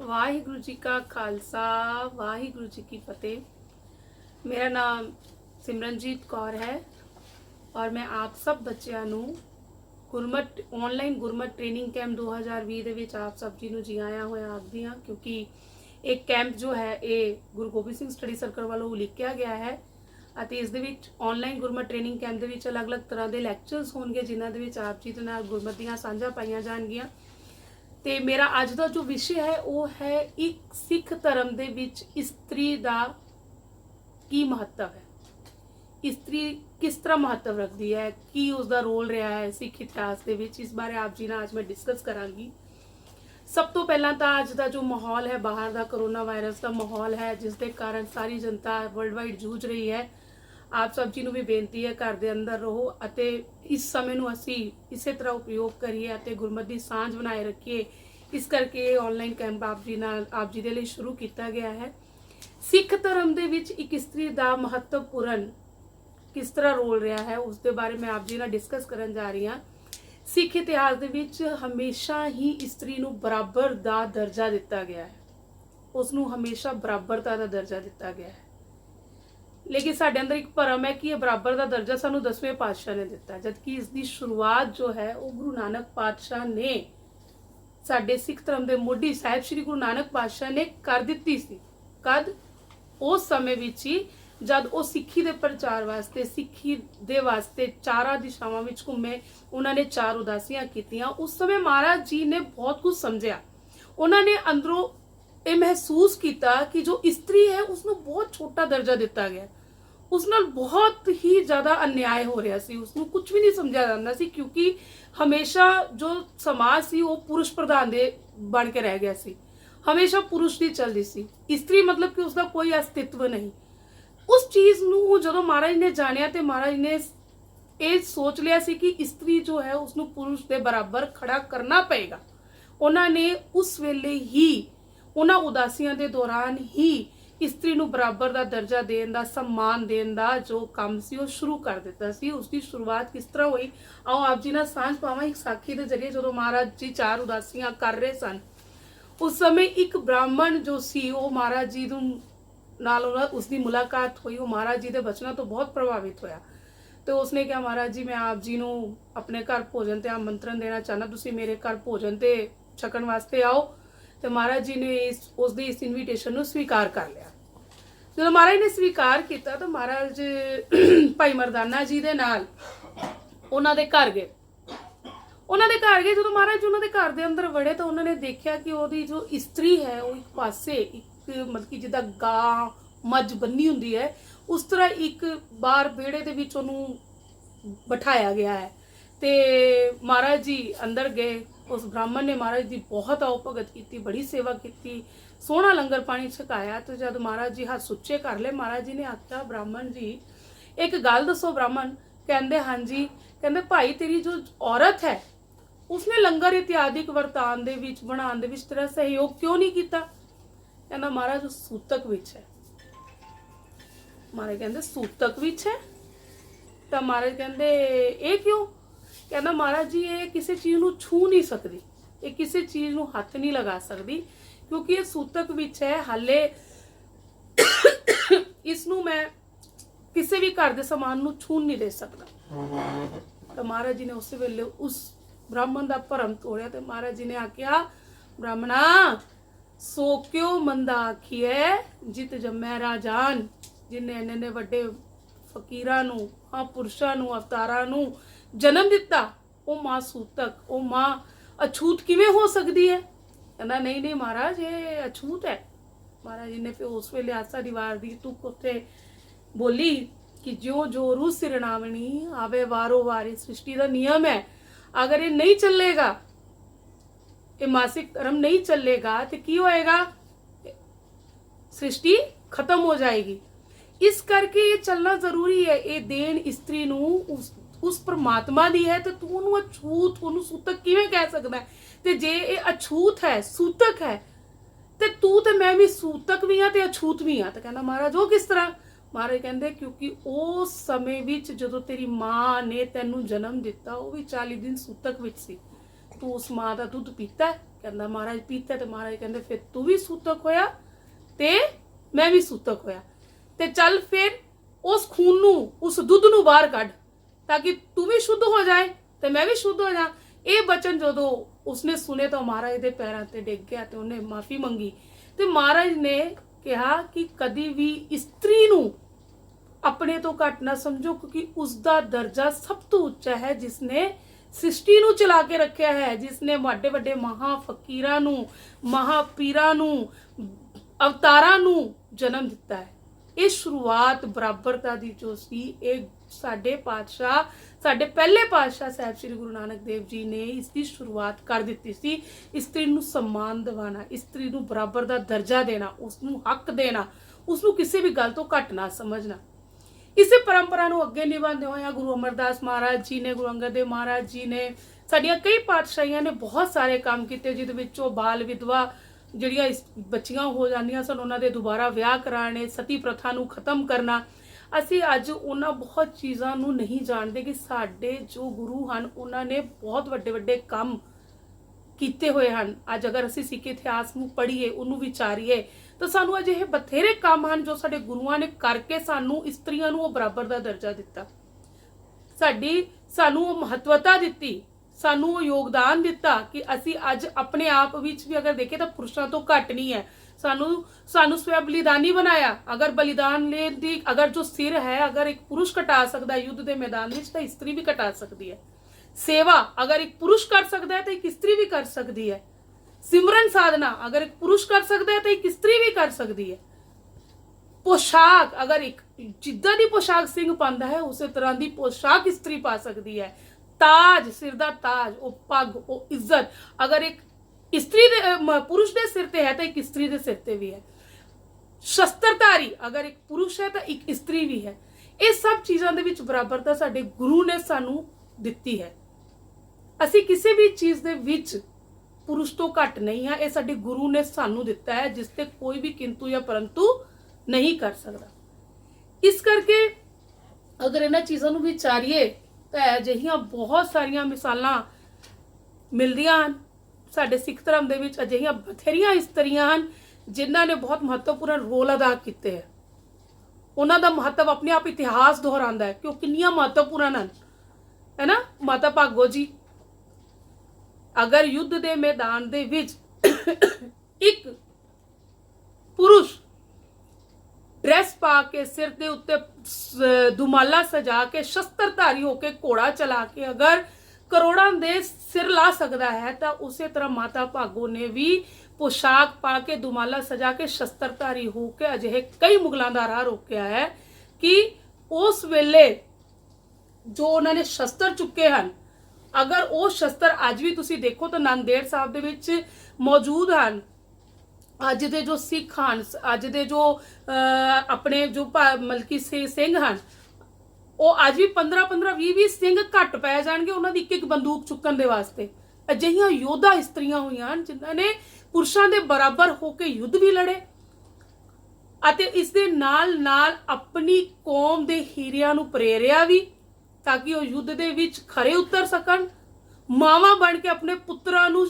ਵਾਹਿਗੁਰੂ ਜੀ ਕਾ ਖਾਲਸਾ ਵਾਹਿਗੁਰੂ जी की फतेह। मेरा नाम सिमरनजीत कौर है और मैं आप सब ਬੱਚਿਆਂ ਨੂੰ ਗੁਰਮਟ ਆਨਲਾਈਨ ਗੁਰਮਟ ਟ੍ਰੇਨਿੰਗ ਕੈਂਪ 2020 ਦੇ ਵਿੱਚ ਆਪ ਸਭ ਜੀ ਨੂੰ ਜੀ ਆਇਆਂ ਹੋਇਆ ਆਖਦੀ ਹਾਂ, ਕਿਉਂਕਿ ਇਹ ਕੈਂਪ ਜੋ ਹੈ ਇਹ ਗੁਰੂ ਗੋਬਿੰਦ ਸਿੰਘ ਸਟੱਡੀ ਸਰਕਲ ਵੱਲੋਂ ਉਲੀਕਿਆ ਗਿਆ ਹੈ ਅਤੇ ਇਸ ਦੇ ਵਿੱਚ ਆਨਲਾਈਨ ਗੁਰਮਟ ਟ੍ਰੇਨਿੰਗ ਕੈਂਪ ਦੇ ਵਿੱਚ ਅਲੱਗ-ਅਲੱਗ ਤਰ੍ਹਾਂ ਦੇ ਲੈਕਚਰਸ ਹੋਣਗੇ, ਜਿਨ੍ਹਾਂ ਦੇ ਵਿੱਚ ਆਪ ਜੀ ਦੇ ਨਾਲ ਗੁਰਮਤ ਦੀਆਂ ਸਾਂਝਾਂ ਪਾਈਆਂ ਜਾਣਗੀਆਂ। ਤੇ ਮੇਰਾ ਅੱਜ ਦਾ ਜੋ ਵਿਸ਼ੇ ਹੈ ਉਹ ਹੈ ਇੱਕ ਸਿੱਖ ਧਰਮ ਦੇ ਵਿੱਚ ਇਸਤਰੀ ਦਾ ਕੀ ਮਹੱਤਵ ਹੈ, ਇਸਤਰੀ ਕਿਸ ਤਰ੍ਹਾਂ ਮਹੱਤਵ ਰੱਖਦੀ ਹੈ, ਕੀ ਉਸ ਦਾ ਰੋਲ ਰਿਹਾ ਹੈ ਸਿੱਖ ਇਤਿਹਾਸ ਦੇ ਵਿੱਚ। ਇਸ ਬਾਰੇ ਆਪ ਜੀ ਨਾਲ ਅੱਜ ਮੈਂ ਡਿਸਕਸ ਕਰਾਂਗੀ। ਸਭ ਤੋਂ ਪਹਿਲਾਂ ਤਾਂ ਅੱਜ ਦਾ ਜੋ ਮਾਹੌਲ ਹੈ ਬਾਹਰ ਦਾ ਕਰੋਨਾ ਵਾਇਰਸ ਦਾ ਮਾਹੌਲ ਹੈ, ਜਿਸ ਦੇ ਕਾਰਨ ਸਾਰੀ ਜਨਤਾ ਵਰਲਡ ਵਾਈਡ ਜੂਝ ਰਹੀ ਹੈ। ਆਪ ਸਭ ਜੀ ਨੂੰ ਵੀ ਬੇਨਤੀ ਹੈ ਘਰ ਦੇ ਅੰਦਰ ਰਹੋ ਅਤੇ ਇਸ ਸਮੇਂ ਨੂੰ ਅਸੀਂ ਇਸੇ ਤਰ੍ਹਾਂ ਉਪਯੋਗ ਕਰੀਏ ਅਤੇ ਗੁਰਮਤ ਦੀ ਸਾਂਝ ਬਣਾਏ ਰੱਖੀਏ। ਇਸ ਕਰਕੇ ਆਨਲਾਈਨ ਕੈਂਪ ਆਪ ਜੀ ਦੇ ਲਈ ਸ਼ੁਰੂ ਕੀਤਾ ਗਿਆ ਹੈ। ਸਿੱਖ ਧਰਮ ਦੇ ਵਿੱਚ ਇੱਕ ਇਸਤਰੀ ਦਾ ਮਹੱਤਵਪੂਰਨ ਕਿਸ ਤਰ੍ਹਾਂ ਰੋਲ ਰਿਹਾ ਹੈ ਉਸ ਦੇ ਬਾਰੇ ਮੈਂ ਆਪ ਜੀ ਨਾਲ ਡਿਸਕਸ ਕਰਨ ਜਾ ਰਹੀ ਹਾਂ। ਸਿੱਖ ਇਤਿਹਾਸ ਦੇ ਵਿੱਚ ਹਮੇਸ਼ਾ ਹੀ ਇਸਤਰੀ ਨੂੰ ਬਰਾਬਰ ਦਾ ਦਰਜਾ ਦਿੱਤਾ ਗਿਆ ਹੈ, ਉਸ ਨੂੰ ਹਮੇਸ਼ਾ ਬਰਾਬਰਤਾ ਦਾ ਦਰਜਾ ਦਿੱਤਾ ਗਿਆ ਹੈ। ਲੇਕਿਨ ਸਾਡੇ ਅੰਦਰ ਇੱਕ ਭਰਮ ਹੈ ਕਿ ਇਹ ਬਰਾਬਰ ਦਾ ਦਰਜਾ ਸਾਨੂੰ 10ਵੇਂ ਪਾਤਸ਼ਾਹ ਨੇ ਦਿੱਤਾ, ਜਦਕਿ ਇਸ ਦੀ ਸ਼ੁਰੂਆਤ ਜੋ ਹੈ ਉਹ ਗੁਰੂ ਨਾਨਕ ਪਾਤਸ਼ਾਹ ਨੇ, ਸਾਡੇ ਸਿੱਖ ਧਰਮ ਦੇ ਮੋਢੀ ਸਾਹਿਬ ਸ੍ਰੀ ਗੁਰੂ ਨਾਨਕ ਪਾਤਸ਼ਾਹ ਨੇ ਕਰ ਦਿੱਤੀ ਸੀ। ਕਦ? ਉਸ ਸਮੇਂ ਵਿੱਚ ਹੀ ਜਦ ਉਹ ਸਿੱਖੀ ਦੇ ਪ੍ਰਚਾਰ ਵਾਸਤੇ, ਸਿੱਖੀ ਦੇ ਵਾਸਤੇ ਚਾਰਾਂ ਦਿਸ਼ਾਵਾਂ ਵਿੱਚ ਘੁੰਮੇ, ਉਹਨਾਂ ਨੇ 4 ਉਦਾਸੀਆਂ ਕੀਤੀਆਂ। ਉਸ ਸਮੇਂ ਮਹਾਰਾਜ ਜੀ ਨੇ ਬਹੁਤ ਕੁਝ ਸਮਝਿਆ। ਉਹਨਾਂ ਨੇ ਅੰਦਰੋਂ ਇਹ ਮਹਿਸੂਸ ਕੀਤਾ ਕਿ ਜੋ ਇਸਤਰੀ ਹੈ ਉਸ ਨੂੰ ਬਹੁਤ ਛੋਟਾ ਦਰਜਾ ਦਿੱਤਾ ਗਿਆ, ਉਸ ਨਾਲ ਬਹੁਤ ਹੀ ਜ਼ਿਆਦਾ ਅਨਿਆਏ ਹੋ ਰਿਹਾ ਸੀ, ਉਸ ਨੂੰ ਕੁਝ ਵੀ ਨਹੀਂ ਸਮਝਿਆ ਜਾਂਦਾ ਸੀ, ਕਿਉਂਕਿ ਹਮੇਸ਼ਾ ਜੋ ਸਮਾਜ ਸੀ ਉਹ ਪੁਰਸ਼ ਪ੍ਰਧਾਨ ਦੇ ਬਣ ਕੇ ਰਹਿ ਗਿਆ ਸੀ, ਹਮੇਸ਼ਾ ਪੁਰਸ਼ ਦੀ ਚੱਲਦੀ ਸੀ। ਇਸਤਰੀ ਮਤਲਬ ਕਿ ਉਸ ਦਾ ਕੋਈ ਅਸਤਿਤਵ ਨਹੀਂ। ਉਸ ਚੀਜ਼ ਨੂੰ ਜਦੋਂ ਮਹਾਰਾਜ ਨੇ ਜਾਣਿਆ ਤੇ ਮਹਾਰਾਜ ਨੇ ਇਹ ਸੋਚ ਲਿਆ ਸੀ ਕਿ ਇਸਤਰੀ ਜੋ ਹੈ ਉਸ ਨੂੰ ਪੁਰਸ਼ ਦੇ ਬਰਾਬਰ ਖੜਾ ਕਰਨਾ ਪਏਗਾ। ਉਹਨਾਂ ਨੇ ਉਸ ਵੇਲੇ ਹੀ, ਉਹਨਾਂ ਉਦਾਸੀਆਂ ਦੇ ਦੌਰਾਨ ਹੀ ਇਸਤਰੀ ਨੂੰ ਬਰਾਬਰ ਦਾ ਦਰਜਾ ਦੇਣ ਦਾ, ਸਨਮਾਨ ਦੇਣ ਦਾ ਜੋ ਕੰਮ ਸੀ ਉਹ ਸ਼ੁਰੂ ਕਰ ਦਿੱਤਾ ਸੀ। ਉਸ ਦੀ ਸ਼ੁਰੂਆਤ ਕਿਸ ਤਰ੍ਹਾਂ ਹੋਈ, ਆਓ ਆਪ ਜੀ ਨਾਲ ਸਾਂਝ ਪਾਵਾਂ ਇੱਕ ਸਾਖੀ ਦੇ ਜ਼ਰੀਏ। ਜਦੋਂ ਮਹਾਰਾਜ ਜੀ 4 ਉਦਾਸੀਆਂ ਕਰ ਰਹੇ ਸਨ, ਉਸ ਸਮੇਂ ਇੱਕ ਬ੍ਰਾਹਮਣ ਜੋ ਸੀ ਉਹ ਮਹਾਰਾਜ ਜੀ ਨਾਲ ਉਸ ਦੀ ਮੁਲਾਕਾਤ ਹੋਈ। ਉਹ ਮਹਾਰਾਜ ਜੀ ਦੇ ਬਚਨਾਂ ਤੋਂ ਬਹੁਤ ਪ੍ਰਭਾਵਿਤ ਹੋਇਆ ਤੇ ਉਸਨੇ ਕਿਹਾ, ਮਹਾਰਾਜ ਜੀ ਮੈਂ ਆਪ ਜੀ ਨੂੰ ਆਪਣੇ ਘਰ ਭੋਜਨ ਤੇ ਆਮੰਤਰਣ ਦੇਣਾ ਚਾਹੁੰਦਾ, ਤੁਸੀਂ ਮੇਰੇ ਘਰ ਭੋਜਨ ਤੇ ਛਕਣ ਵਾਸਤੇ ਆਓ। ਤੇ ਮਹਾਰਾਜ ਜੀ ਨੇ ਉਸ ਦੀ ਇਸ ਇਨਵੀਟੇਸ਼ਨ ਨੂੰ ਸਵੀਕਾਰ ਕਰ ਲਿਆ। ਜਦੋਂ ਮਹਾਰਾਜ ਨੇ ਸਵੀਕਾਰ ਕੀਤਾ ਤਾਂ ਮਹਾਰਾਜ ਭਾਈ ਮਰਦਾਨਾ ਜੀ ਦੇ ਨਾਲ ਉਹਨਾਂ ਦੇ ਘਰ ਗਏ। ਜਦੋਂ ਮਹਾਰਾਜ ਉਹਨਾਂ ਦੇ ਘਰ ਦੇ ਅੰਦਰ ਵੜੇ ਤਾਂ ਉਹਨਾਂ ਨੇ ਦੇਖਿਆ ਕਿ ਉਹਦੀ ਜੋ ਇਸਤਰੀ ਹੈ ਉਹ ਇੱਕ ਪਾਸੇ, ਇੱਕ ਮਤਲਬ ਕਿ ਜਿੱਦਾਂ ਗਾਂ ਮੱਝ ਬੰਨੀ ਹੁੰਦੀ ਹੈ ਉਸ ਤਰ੍ਹਾਂ ਇੱਕ ਬਾਹਰ ਵਿਹੜੇ ਦੇ ਵਿੱਚ ਉਹਨੂੰ ਬਿਠਾਇਆ ਗਿਆ ਹੈ। ਤੇ ਮਹਾਰਾਜ ਜੀ ਅੰਦਰ ਗਏ। ਉਸ ਬ੍ਰਾਹਮਣ ਨੇ ਮਹਾਰਾਜ ਦੀ ਬਹੁਤ ਆਓ ਭਗਤ ਕੀਤੀ, ਬੜੀ ਸੇਵਾ ਕੀਤੀ, ਸੋਹਣਾ ਲੰਗਰ ਪਾਣੀ ਛਕਾਇਆ। ਤੇ ਜਦ ਮਹਾਰਾਜ ਜੀ ਹੱਥ ਸੁੱਚੇ ਕਰ ਲਏ, ਮਹਾਰਾਜ ਜੀ ਨੇ ਆਖਿਆ, ਬ੍ਰਾਹਮਣ ਜੀ ਇੱਕ ਗੱਲ ਦੱਸੋ। ਬ੍ਰਾਹਮਣ ਕਹਿੰਦੇ, ਹਾਂਜੀ। ਕਹਿੰਦੇ, ਭਾਈ ਤੇਰੀ ਜੋ ਔਰਤ ਹੈ ਉਸਨੇ ਲੰਗਰ ਇਤਿਆਦਿਕ ਵਰਤਾਨ ਦੇ ਵਿੱਚ ਬਣਾਉਣ ਦੇ ਵਿੱਚ ਤੇਰਾ ਸਹਿਯੋਗ ਕਿਉਂ ਨਹੀਂ ਕੀਤਾ? ਕਹਿੰਦਾ, ਮਹਾਰਾਜ ਉਸ ਸੂਤਕ ਵਿੱਚ ਹੈ। ਮਹਾਰਾਜ ਕਹਿੰਦੇ, ਸੂਤਕ ਵਿੱਚ ਹੈ? ਤਾਂ ਮਹਾਰਾਜ ਕਹਿੰਦੇ, ਇਹ ਕਿਉਂ? ਕਹਿੰਦਾ, ਮਹਾਰਾਜ ਜੀ ਇਹ ਕਿਸੇ ਚੀਜ਼ ਨੂੰ ਛੂ ਨਹੀਂ ਸਕਦੀ, ਇਹ ਕਿਸੇ ਚੀਜ਼ ਨੂੰ ਹੱਥ ਨਹੀਂ ਲਗਾ ਸਕਦੀ, ਕਿਉਂਕਿ ਇਹ ਸੂਤਕ ਵਿੱਚ ਹੈ। ਹਾਲੇ ਇਸ ਨੂੰ ਮੈਂ ਕਿਸੇ ਵੀ ਘਰ ਦੇ ਸਮਾਨ ਨੂੰ ਛੂਣ ਨਹੀਂ ਦੇ ਸਕਦਾ। ਤਾਂ ਮਹਾਰਾਜ ਜੀ ਨੇ ਉਸੇ ਵੇਲੇ ਉਸ ਬ੍ਰਾਹਮਣ ਦਾ ਭਰਮ ਤੋੜਿਆ ਤੇ ਮਹਾਰਾਜ ਜੀ ਨੇ ਆਖਿਆ, ਬ੍ਰਾਹਮਣਾ ਸੋ ਕਿਉ ਮੰਦਾ ਆਖੀਐ ਜਿਤ ਜੰਮੈ ਰਾਜਾਨ। ਜਿਹਨੇ ਇੰਨੇ ਵੱਡੇ ਫਕੀਰਾਂ ਨੂੰ, ਪੁਰਸ਼ਾਂ ਨੂੰ, ਅਵਤਾਰਾਂ ਨੂੰ ਜਨਮ ਦਿੱਤਾ, ਉਹ ਮਾਂ ਸੂਤਕ, ਉਹ ਮਾਂ ਅਛੂਤ ਕਿਵੇਂ ਹੋ ਸਕਦੀ ਹੈ? ਕਹਿੰਦਾ, ਨਹੀਂ ਮਹਾਰਾਜ ਇਹ ਅਛੂਤ ਹੈ। ਮਹਾਰਾਜ ਜੀ ਨੇ ਫਿਰ ਉਸ ਵੇਲੇ ਆਸਾ ਦੀਵਾਰ ਦੀ ਤੁਕ ਉੱਥੇ ਬੋਲੀ ਕਿ ਜਿਉਂ ਜੋ ਰੂ ਸਿਰਣਾਵਣੀ ਆਵੇ ਵਾਰੋ ਵਾਰੀ। ਸ੍ਰਿਸ਼ਟੀ ਦਾ ਨਿਯਮ ਹੈ, ਅਗਰ ਇਹ ਨਹੀਂ ਚੱਲੇਗਾ, ਇਹ ਮਾਸਿਕ ਧਰਮ ਨਹੀਂ ਚੱਲੇਗਾ ਤੇ ਕੀ ਹੋਏਗਾ? ਸ੍ਰਿਸ਼ਟੀ ਖਤਮ ਹੋ ਜਾਏਗੀ। ਇਸ ਕਰਕੇ ਇਹ ਚੱਲਣਾ ਜ਼ਰੂਰੀ ਹੈ। ਇਹ ਦੇਣ ਇਸਤਰੀ ਨੂੰ ਉਸ ਪਰਮਾਤਮਾ ਦੀ ਹੈ ਤੇ ਤੂੰ ਉਹਨੂੰ ਅਛੂਤ, ਉਹਨੂੰ ਸੂਤਕ ਕਿਵੇਂ ਕਹਿ ਸਕਦਾ? ਤੇ ਜੇ ਇਹ ਅਛੂਤ ਹੈ, ਸੂਤਕ ਹੈ, ਤੇ ਤੂੰ ਤੇ ਮੈਂ ਵੀ ਸੂਤਕ ਵੀ ਆ ਤੇ ਅਛੂਤ ਵੀ ਆ। ਤਾਂ ਕਹਿੰਦਾ, ਮਹਾਰਾਜ ਉਹ ਕਿਸ ਤਰ੍ਹਾਂ? ਮਹਾਰਾਜ ਕਹਿੰਦੇ, ਕਿਉਂਕਿ ਉਸ ਸਮੇਂ ਵਿੱਚ ਜਦੋਂ ਤੇਰੀ ਮਾਂ ਨੇ ਤੈਨੂੰ ਜਨਮ ਦਿੱਤਾ ਉਹ ਵੀ 40 ਦਿਨ ਸੂਤਕ ਵਿੱਚ ਸੀ, तू उस माँ का दुध पीता है? कहता महाराज पीता। तो महाराज कहते फिर तू भी सूतक होया ते मैं भी सूतक होया, ते चल फिर उस खून नू उस दुध नू बाहर कढ़ ताकि तू भी शुद्ध हो जाए ते मैं भी शुद्ध हो जा। ये बचन जो उसने सुने तो महाराज दे पैरों ते डिग गया ते उन्हें माफी मंगी। ते महाराज ने कहा कि कदी भी स्त्री नू अपने तो घट ना समझो, क्योंकि उसका दर्जा सब तो उच्चा है जिसने सृष्टि नू चला के रखा है, जिसने वड्डे वड्डे महाफकीरां नू महापीरां नू अवतारां नू जन्म दिता है। ये शुरुआत बराबरता दी जो सी ये साडे पातशाह साडे पहले पातशाह साहब श्री गुरु नानक देव जी ने इसकी शुरुआत कर दी सी। स्त्री नू सम्मान दिवाना, स्त्री नू बराबर दा दर्जा देना, उसनू हक देना, उसनू किसी भी गल तो घट ना समझना। इसे परंपरा नू अगे निभाते हुए गुरु अमरदास महाराज जी ने, गुरु अंगद देव महाराज जी ने, साडियां कई पातशाहियां ने बहुत सारे काम किए, जिहदे विचों बाल विधवा जिहड़ियां बच्चियां हो जांदियां सन उन्हां दे दुबारा विआह कराने, सती प्रथा नू खत्म करना। असी अज उन्हां बहुत चीज़ां नू नहीं जानते कि साडे जो गुरु हन उन्हां ने बहुत वड्डे वड्डे काम कीते हुए हैं। अज अगर असी सिख इतिहास नू पढ़ीए उन्होंने विचारीए तो सानू अजिहे बथेरे काम हैं जो साडे गुरुआं ने करके सानू स्त्रियां नू बराबर का दर्जा दिता, सानू महत्वता दिती, सानू योगदान दिता कि असी अज अपने आप विच भी अगर देखें तो पुरुषों तो घट नहीं है। सानू स्वयं बलिदानी बनाया। अगर बलिदान लेन दी अगर जो सिर है अगर एक पुरुष कटा सकता है युद्ध के मैदान में तो स्त्री भी कटा सकती है। सेवा अगर एक पुरुष कर सकता है तो एक स्त्री भी कर सकती है। सिमरन साधना अगर एक पुरुष कर सकता है तो एक स्त्री भी कर सकती है। पोशाक अगर एक जिद्दां दी पोशाक सिंह पांदा है उस तरह की पोशाक स्त्री पा सकती है। ताज सिर दा ताज ओ पग ओ इज्जत अगर एक स्त्री पुरुष दे सिर ते है तो एक स्त्री दे सिर ते भी है। शस्त्रधारी अगर एक पुरुष है तो एक स्त्री भी है। ये सब चीज़ों दे विच बराबरता साडे गुरु ने सानू दिती है। असी किसी भी चीज़ दे विच पुरुष तो घट नहीं है। ये साडे गुरु ने सानू दिता है जिसते कोई भी किंतु या परंतु नहीं कर सकता। इस करके अगर इन्हां चीज़ों नू विचारीए तो अजिहियां बहुत सारियां मिसालां मिलदियां हन। साडे सिख धर्म दे विच अजिहियां बथेरियां इस्त्रियां हन जिन्हां ने बहुत महत्वपूर्ण रोल अदा किए हैं। उन्हां दा महत्व अपने आप इतिहास दोहरांदा है कि वो कितनियां महत्वपूर्ण हन, है ना। माता भागो जी अगर युद्ध दे मैदान दे विच एक पुरुष ड्रेस पा के सिर के उत्ते दुमाला सजा के शस्त्रधारी होके घोड़ा चला के अगर करोड़ों दे सिर ला सकता है तो उसी तरह माता भागो ने भी पोशाक पा के दुमाला सजा के शस्त्रधारी होके अजिहे कई मुगलों का राह रोकया है कि उस वेले जो उन्होंने शस्त्र चुके हैं अगर वो शस्त्र अज भी तुसी देखो तो नांदेड़ साहब दे विच मौजूद हैं। अज दे जो सिख हैं अज दे जो अपने जो मलकी सिंह हैं वो अज भी 15-15 20-20 सिंह घट पै जाएंगे उन्होंने एक बंदूक चुकन दे वास्ते। अजिहियां योद्धा इस्त्रियां हुई हैं जिन्होंने पुरुषों के बराबर होकर युद्ध भी लड़े अते इस दे नाल नाल अपनी कौम के हीरियां नूं प्रेरिया भी ताकि वो युद्ध दे विच खरे उतर सकन। मावां बन के अपने पुत्रां नूं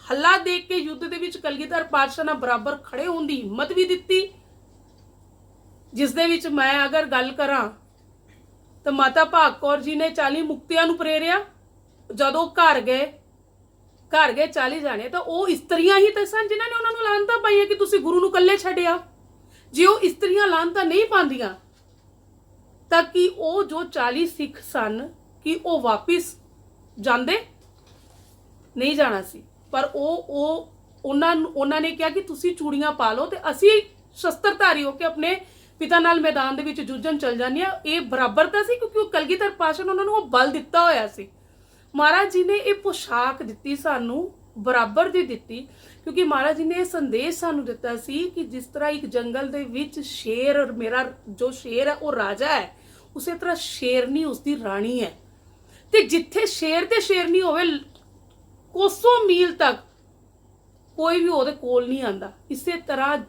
हल्ला दे के युद्ध दे विच कलगीधर पातशाह नाल बराबर खड़े होने की हिम्मत भी दिती। जिस दे विच मैं अगर गल करां तो माता भाग कौर जी ने 40 मुक्तियां नूं प्रेरिया। जदों घर गए 40 जाने तो वो इस्त्रियां ही तो सन जिन्होंने उन्होंने लानता पाई कि तुसी गुरु नूं कल्ले छड्डिया। जे वो इस्त्रियां लानता नहीं पांदियां ताकि वो जो 40 सिख सन कि वो वापिस जाते नहीं जाना सी। पर उन्होंने कहा कि तुसी चूड़ियां पा लो तो असी शस्त्रधारी होकर अपने पिता नाल मैदान दे विच जूझन चल जाने। ये बराबरता सी क्योंकि कलगीधर पातशाह ने उन्होंने वो बल दिता होया सी। महाराज जी ने ये पोशाक दिती सानू बराबर दी दिती क्योंकि महाराज जी ने यह संदेश सानू दिता सी कि जिस तरह एक जंगल दे विच शेर और मेरा जो शेर है वो राजा है उसी तरह शेरनी उसकी राणी है। ते जिथे शेर ते शेरनी होवे कोसों मील तक कोई भी ओहदे कोल नहीं आंदा। इसे तरह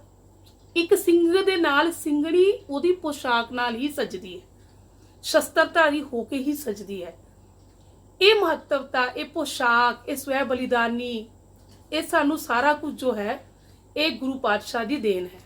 एक सिंह दे नाल सिंगड़ी ओहदी पोशाक नाल ही सजदी है, शस्त्रधारी होके ही सजदी है। ਇਹ ਮਹੱਤਵਤਾ, ਇਹ ਪੋਸ਼ਾਕ, ਇਹ ਸਵੈ ਬਲੀਦਾਨੀ, ਇਹ ਸਾਨੂੰ ਸਾਰਾ ਕੁਝ ਜੋ ਹੈ ਇਹ ਗੁਰੂ ਪਾਤਸ਼ਾਹ ਦੀ ਦੇਣ ਹੈ।